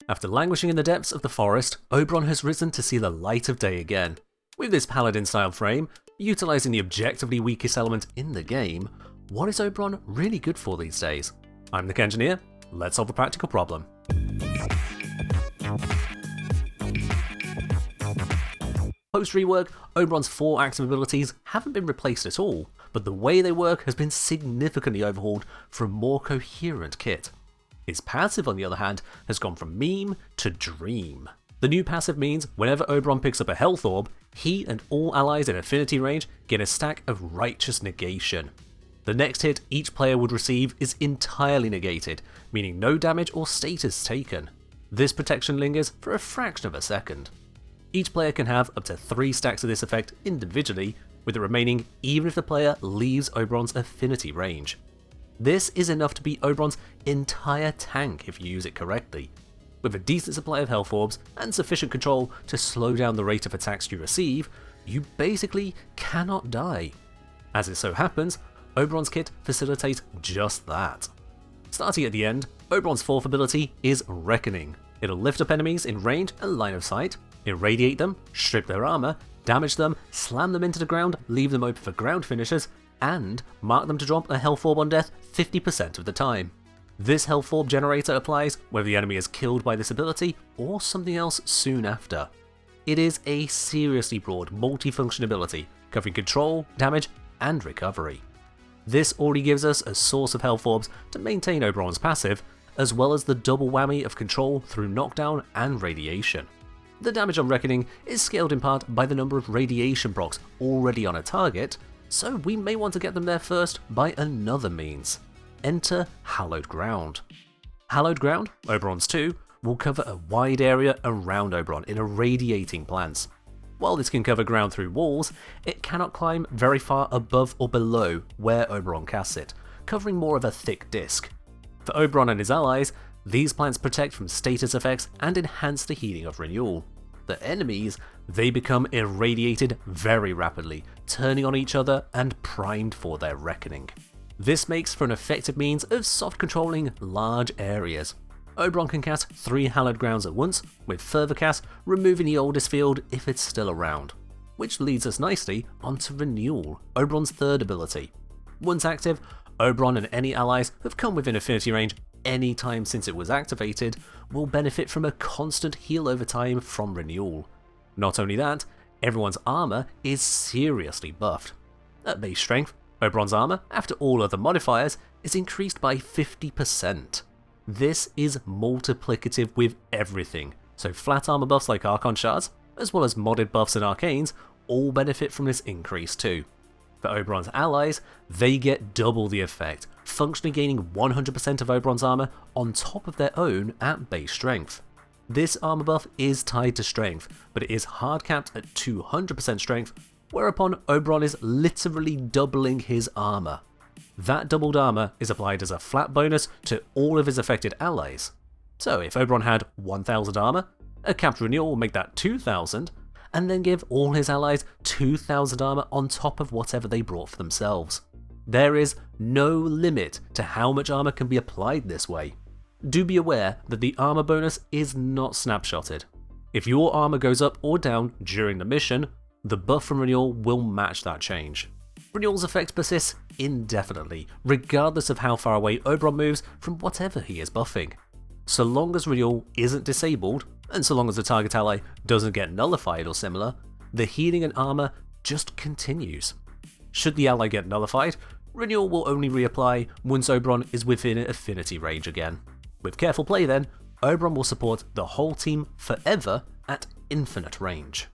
After languishing in the depths of the forest, Oberon has risen to see the light of day again. With this paladin-style frame, utilising the objectively weakest element in the game, what is Oberon really good for these days? I'm TheKengineer, let's solve a practical problem. Post-rework, Oberon's 4 active abilities haven't been replaced at all, but the way they work has been significantly overhauled for a more coherent kit. His passive, on the other hand, has gone from meme to dream. The new passive means whenever Oberon picks up a health orb, he and all allies in affinity range get a stack of righteous negation. The next hit each player would receive is entirely negated, meaning no damage or status taken. This protection lingers for a fraction of a second. Each player can have up to 3 stacks of this effect individually, with the remaining even if the player leaves Oberon's affinity range. This is enough to beat Oberon's entire tank if you use it correctly. With a decent supply of health orbs and sufficient control to slow down the rate of attacks you receive, you basically cannot die. As it so happens, Oberon's kit facilitates just that. Starting at the end, Oberon's 4th ability is Reckoning. It'll lift up enemies in range and line of sight, irradiate them, strip their armor, damage them, slam them into the ground, leave them open for ground finishers, and mark them to drop a health orb on death 50% of the time. This health orb generator applies whether the enemy is killed by this ability or something else soon after. It is a seriously broad multi-function ability, covering control, damage, and recovery. This already gives us a source of health orbs to maintain Oberon's passive, as well as the double whammy of control through knockdown and radiation. The damage on Reckoning is scaled in part by the number of radiation procs already on a target, so we may want to get them there first by another means. Enter Hallowed Ground. Hallowed Ground, Oberon's 2, will cover a wide area around Oberon in irradiating plants. While this can cover ground through walls, it cannot climb very far above or below where Oberon casts it, covering more of a thick disc. For Oberon and his allies, these plants protect from status effects and enhance the healing of Renewal. The enemies, they become irradiated very rapidly, turning on each other and primed for their reckoning. This makes for an effective means of soft controlling large areas. Oberon can cast 3 Hallowed Grounds at once, with further casts removing the oldest field if it's still around. Which leads us nicely onto Renewal, Oberon's 3rd ability. Once active, Oberon and any allies who have come within affinity range any time since it was activated will benefit from a constant heal over time from Renewal. Not only that, everyone's armor is seriously buffed. At base strength, Oberon's armor, after all other modifiers, is increased by 50%. This is multiplicative with everything, so flat armor buffs like Archon Shards, as well as modded buffs and arcanes, all benefit from this increase too. For Oberon's allies, they get double the effect, functionally gaining 100% of Oberon's armor on top of their own at base strength. This armor buff is tied to strength, but it is hard capped at 200% strength, whereupon Oberon is literally doubling his armor. That doubled armor is applied as a flat bonus to all of his affected allies. So if Oberon had 1000 armor, a capped Renewal will make that 2000, and then give all his allies 2000 armor on top of whatever they brought for themselves. There is no limit to how much armor can be applied this way. Do be aware that the armor bonus is not snapshotted. If your armor goes up or down during the mission, the buff from Renewal will match that change. Renewal's effect persists indefinitely, regardless of how far away Oberon moves from whatever he is buffing. So long as Renewal isn't disabled, and so long as the target ally doesn't get nullified or similar, the healing and armor just continues. Should the ally get nullified, Renewal will only reapply once Oberon is within affinity range again. With careful play then, Oberon will support the whole team forever at infinite range.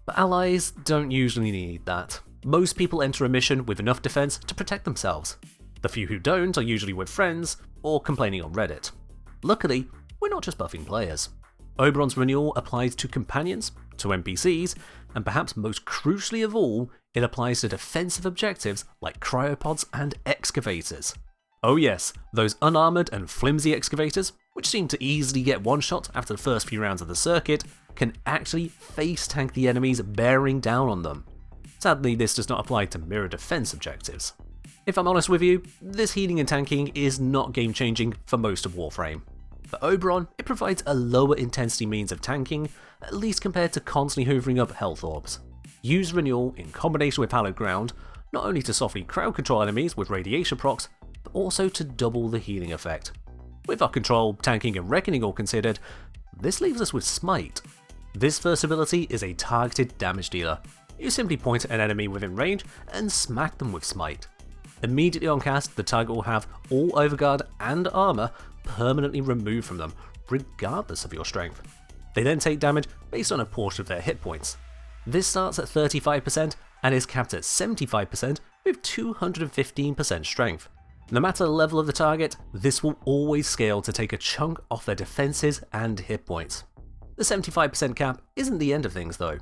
But allies don't usually need that. Most people enter a mission with enough defense to protect themselves. The few who don't are usually with friends or complaining on Reddit. Luckily, we're not just buffing players. Oberon's Renewal applies to companions, to NPCs, and perhaps most crucially of all, it applies to defensive objectives like cryopods and excavators. Oh yes, those unarmoured and flimsy excavators, which seem to easily get one-shot after the first few rounds of the circuit, can actually face tank the enemies bearing down on them. Sadly, this does not apply to mirror defense objectives. If I'm honest with you, this healing and tanking is not game changing for most of Warframe. For Oberon, it provides a lower intensity means of tanking, at least compared to constantly hoovering up health orbs. Use Renewal in combination with Hallowed Ground, not only to softly crowd control enemies with radiation procs, but also to double the healing effect. With our control, tanking and reckoning all considered, this leaves us with Smite. This first ability is a targeted damage dealer. You simply point at an enemy within range and smack them with Smite. Immediately on cast, the target will have all overguard and armor permanently removed from them, regardless of your strength. They then take damage based on a portion of their hit points. This starts at 35% and is capped at 75% with 215% strength. No matter the level of the target, this will always scale to take a chunk off their defenses and hit points. The 75% cap isn't the end of things though.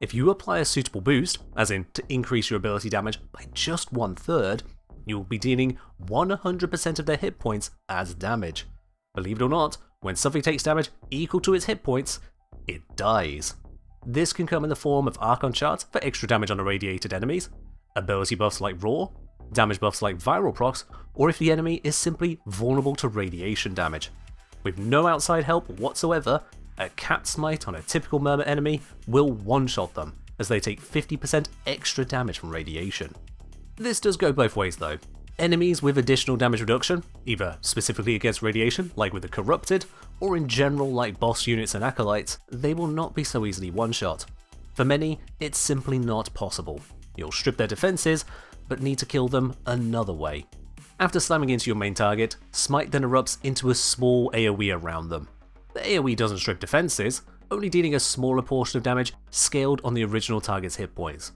If you apply a suitable boost, as in to increase your ability damage by just 1/3, you will be dealing 100% of their hit points as damage. Believe it or not, when something takes damage equal to its hit points, it dies. This can come in the form of Archon Shards for extra damage on irradiated enemies, ability buffs like Raw, damage buffs like Viral procs, or if the enemy is simply vulnerable to radiation damage. With no outside help whatsoever, a capped Smite on a typical Murmur enemy will one-shot them, as they take 50% extra damage from radiation. This does go both ways though. Enemies with additional damage reduction, either specifically against radiation like with the Corrupted, or in general like boss units and acolytes, they will not be so easily one-shot. For many, it's simply not possible. You'll strip their defenses, but need to kill them another way. After slamming into your main target, Smite then erupts into a small AoE around them. The AoE doesn't strip defenses, only dealing a smaller portion of damage scaled on the original target's hit points.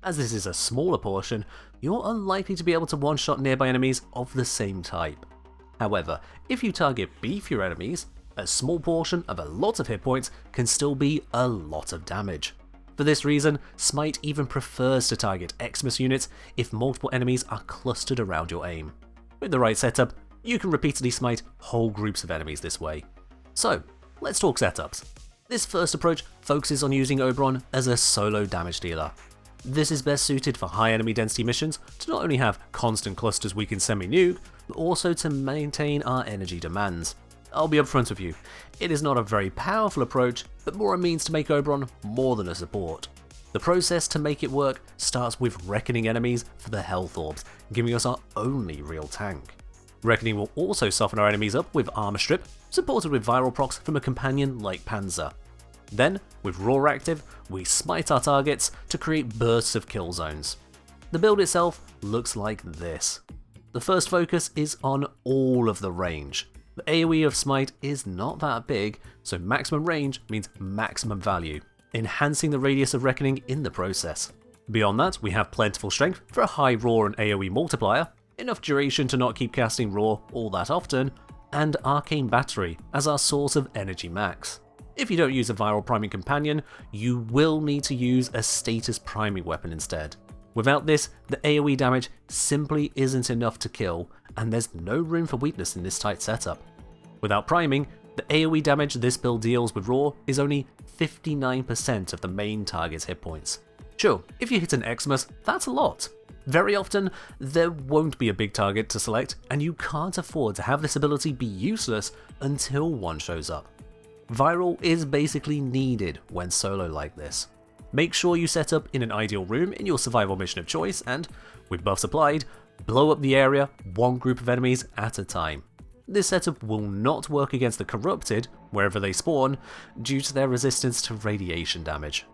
As this is a smaller portion, you're unlikely to be able to one-shot nearby enemies of the same type. However, if you target beefier enemies, a small portion of a lot of hit points can still be a lot of damage. For this reason, Smite even prefers to target Xmas units if multiple enemies are clustered around your aim. With the right setup, you can repeatedly smite whole groups of enemies this way. So, let's talk setups. This first approach focuses on using Oberon as a solo damage dealer. This is best suited for high enemy density missions to not only have constant clusters we can semi-nuke, but also to maintain our energy demands. I'll be upfront with you, it is not a very powerful approach, but more a means to make Oberon more than a support. The process to make it work starts with reckoning enemies for the health orbs, giving us our only real tank. Reckoning will also soften our enemies up with armor strip, supported with viral procs from a companion like Panzer. Then, with Raw active, we smite our targets to create bursts of kill zones. The build itself looks like this. The first focus is on all of the range. The AoE of Smite is not that big, so maximum range means maximum value, enhancing the radius of reckoning in the process. Beyond that, we have plentiful strength for a high Raw and AoE multiplier, enough duration to not keep casting Raw all that often, and Arcane Battery as our source of energy max. If you don't use a viral priming companion, you will need to use a status priming weapon instead. Without this, the AoE damage simply isn't enough to kill, and there's no room for weakness in this tight setup. Without priming, the AoE damage this build deals with Raw is only 59% of the main target's hit points. Sure, if you hit an Xmas, that's a lot. Very often, there won't be a big target to select, and you can't afford to have this ability be useless until one shows up. Viral is basically needed when solo like this. Make sure you set up in an ideal room in your survival mission of choice and, with buffs applied, blow up the area one group of enemies at a time. This setup will not work against the Corrupted, wherever they spawn, due to their resistance to radiation damage.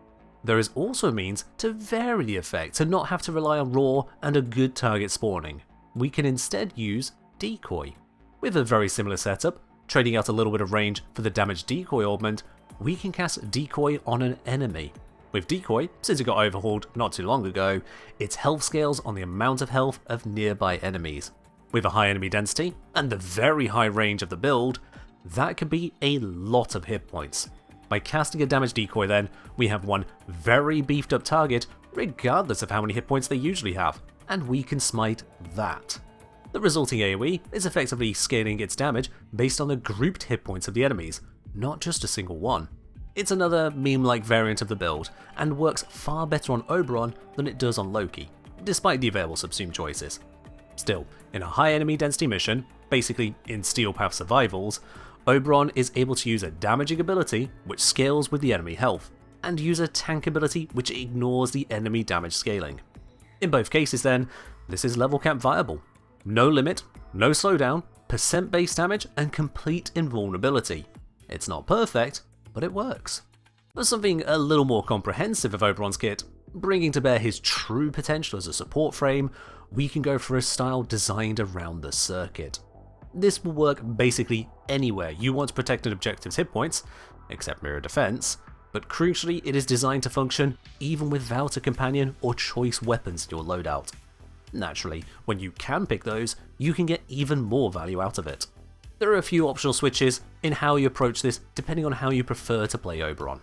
There is also a means to vary the effect to not have to rely on Raw and a good target spawning. We can instead use Decoy. With a very similar setup, trading out a little bit of range for the damage decoy augment, we can cast Decoy on an enemy. With Decoy, since it got overhauled not too long ago, its health scales on the amount of health of nearby enemies. With a high enemy density, and the very high range of the build, that could be a lot of hit points. By casting a damage decoy then, we have one very beefed up target, regardless of how many hit points they usually have, and we can smite that. The resulting AoE is effectively scaling its damage based on the grouped hit points of the enemies, not just a single one. It's another meme-like variant of the build, and works far better on Oberon than it does on Loki, despite the available subsume choices. Still, in a high enemy density mission, basically in Steel Path survivals, Oberon is able to use a damaging ability which scales with the enemy health, and use a tank ability which ignores the enemy damage scaling. In both cases then, this is level cap viable. No limit, no slowdown, percent base damage, and complete invulnerability. It's not perfect, but it works. For something a little more comprehensive of Oberon's kit, bringing to bear his true potential as a support frame, we can go for a style designed around the circuit. This will work basically anywhere you want to protect an objective's hit points, except mirror defense, but crucially it is designed to function even without a companion or choice weapons in your loadout. Naturally, when you can pick those, you can get even more value out of it. There are a few optional switches in how you approach this depending on how you prefer to play Oberon.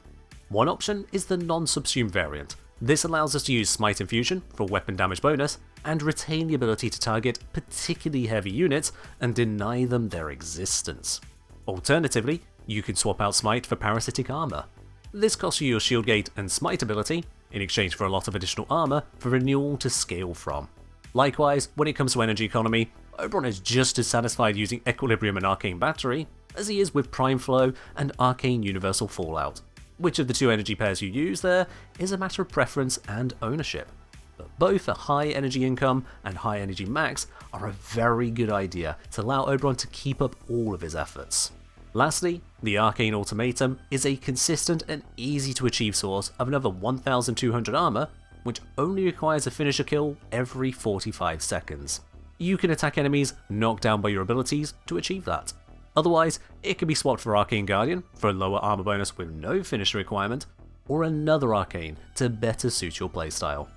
One option is the non-subsume variant. This allows us to use Smite Infusion for weapon damage bonus and retain the ability to target particularly heavy units and deny them their existence. Alternatively, you can swap out Smite for Parasitic Armor. This costs you your Shield Gate and Smite ability, in exchange for a lot of additional armor for Renewal to scale from. Likewise, when it comes to energy economy, Oberon is just as satisfied using Equilibrium and Arcane Battery as he is with Prime Flow and Arcane Universal Fallout. Which of the two energy pairs you use there is a matter of preference and ownership. But both a high energy income and high energy max are a very good idea to allow Oberon to keep up all of his efforts. Lastly, the Arcane Ultimatum is a consistent and easy to achieve source of another 1200 armor, which only requires a finisher kill every 45 seconds. You can attack enemies knocked down by your abilities to achieve that. Otherwise, it can be swapped for Arcane Guardian for a lower armor bonus with no finisher requirement, or another Arcane to better suit your playstyle.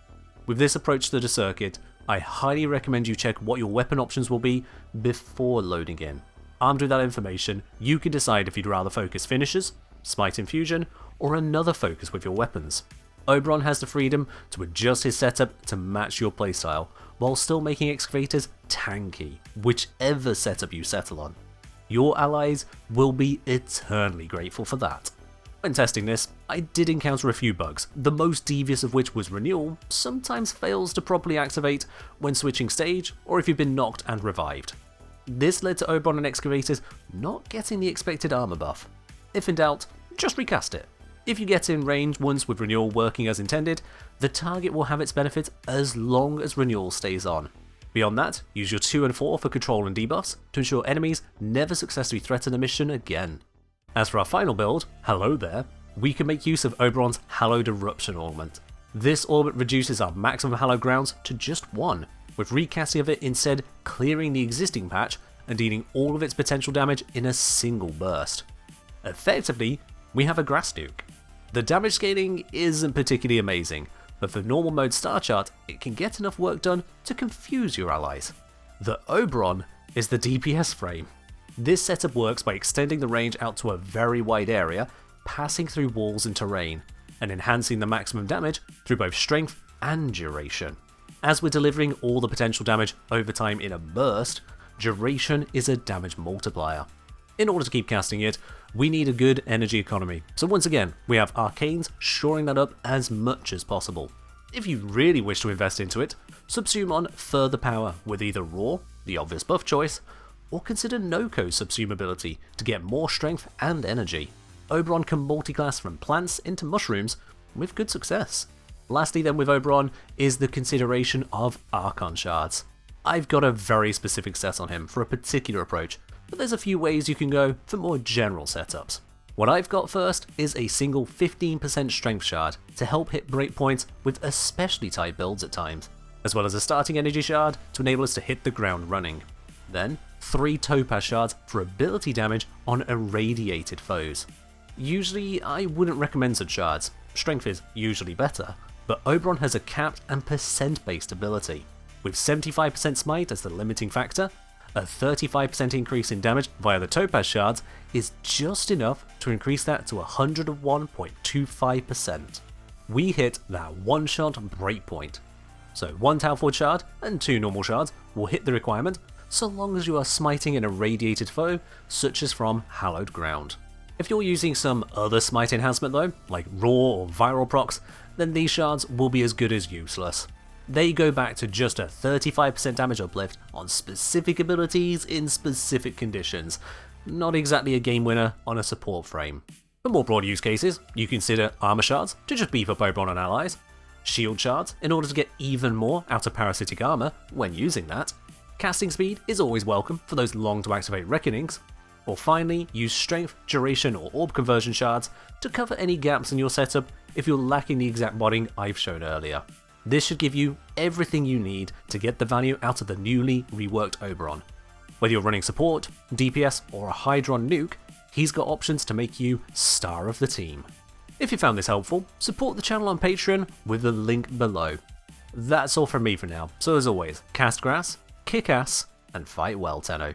With this approach to the circuit, I highly recommend you check what your weapon options will be before loading in. Armed with that information, you can decide if you'd rather focus finishers, Smite Infusion, or another focus with your weapons. Oberon has the freedom to adjust his setup to match your playstyle, while still making excavators tanky, whichever setup you settle on. Your allies will be eternally grateful for that. When testing this, I did encounter a few bugs, the most devious of which was Renewal sometimes fails to properly activate when switching stage or if you've been knocked and revived. This led to Oberon and excavators not getting the expected armor buff. If in doubt, just recast it. If you get in range once with Renewal working as intended, the target will have its benefit as long as Renewal stays on. Beyond that, use your 2 and 4 for control and debuffs to ensure enemies never successfully threaten a mission again. As for our final build, Hallow there, we can make use of Oberon's Hallowed Eruption augment. This augment reduces our maximum Hallowed Grounds to just 1, with recasting of it instead clearing the existing patch and dealing all of its potential damage in a single burst. Effectively, we have a grass nuke. The damage scaling isn't particularly amazing, but for normal mode star chart, it can get enough work done to confuse your allies. The Oberon is the DPS frame. This setup works by extending the range out to a very wide area, passing through walls and terrain, and enhancing the maximum damage through both strength and duration. As we're delivering all the potential damage over time in a burst, duration is a damage multiplier. In order to keep casting it, we need a good energy economy, so once again, we have Arcanes shoring that up as much as possible. If you really wish to invest into it, subsume on Further Power with either Raw, the obvious buff choice, or consider No-Co subsume ability to get more strength and energy. Oberon can multiclass from plants into mushrooms with good success. Lastly then with Oberon is the consideration of Archon Shards. I've got a very specific set on him for a particular approach, but there's a few ways you can go for more general setups. What I've got first is a single 15% strength shard to help hit breakpoints with especially tight builds at times, as well as a starting energy shard to enable us to hit the ground running. Then 3 topaz shards for ability damage on irradiated foes. Usually I wouldn't recommend such shards, strength is usually better, but Oberon has a capped and percent based ability, with 75% smite as the limiting factor. A 35% increase in damage via the topaz shards is just enough to increase that to 101.25%. We hit that one-shot breakpoint. So 1 Talforge shard and 2 normal shards will hit the requirement so long as you are smiting an irradiated foe, such as from Hallowed Ground. If you're using some other smite enhancement though, like raw or viral procs, then these shards will be as good as useless. They go back to just a 35% damage uplift on specific abilities in specific conditions. not exactly a game winner on a support frame. For more broad use cases, you consider Armor Shards to just beef up Oberon and allies, Shield Shards in order to get even more out of parasitic armor when using that, casting speed is always welcome for those long to activate Reckonings, or finally use Strength, Duration or Orb Conversion Shards to cover any gaps in your setup if you're lacking the exact modding I've shown earlier. This should give you everything you need to get the value out of the newly reworked Oberon. Whether you're running support, DPS or a Hydron nuke, he's got options to make you star of the team. If you found this helpful, support the channel on Patreon with the link below. That's all from me for now, so as always, cast grass, kick ass, and fight well, Tenno.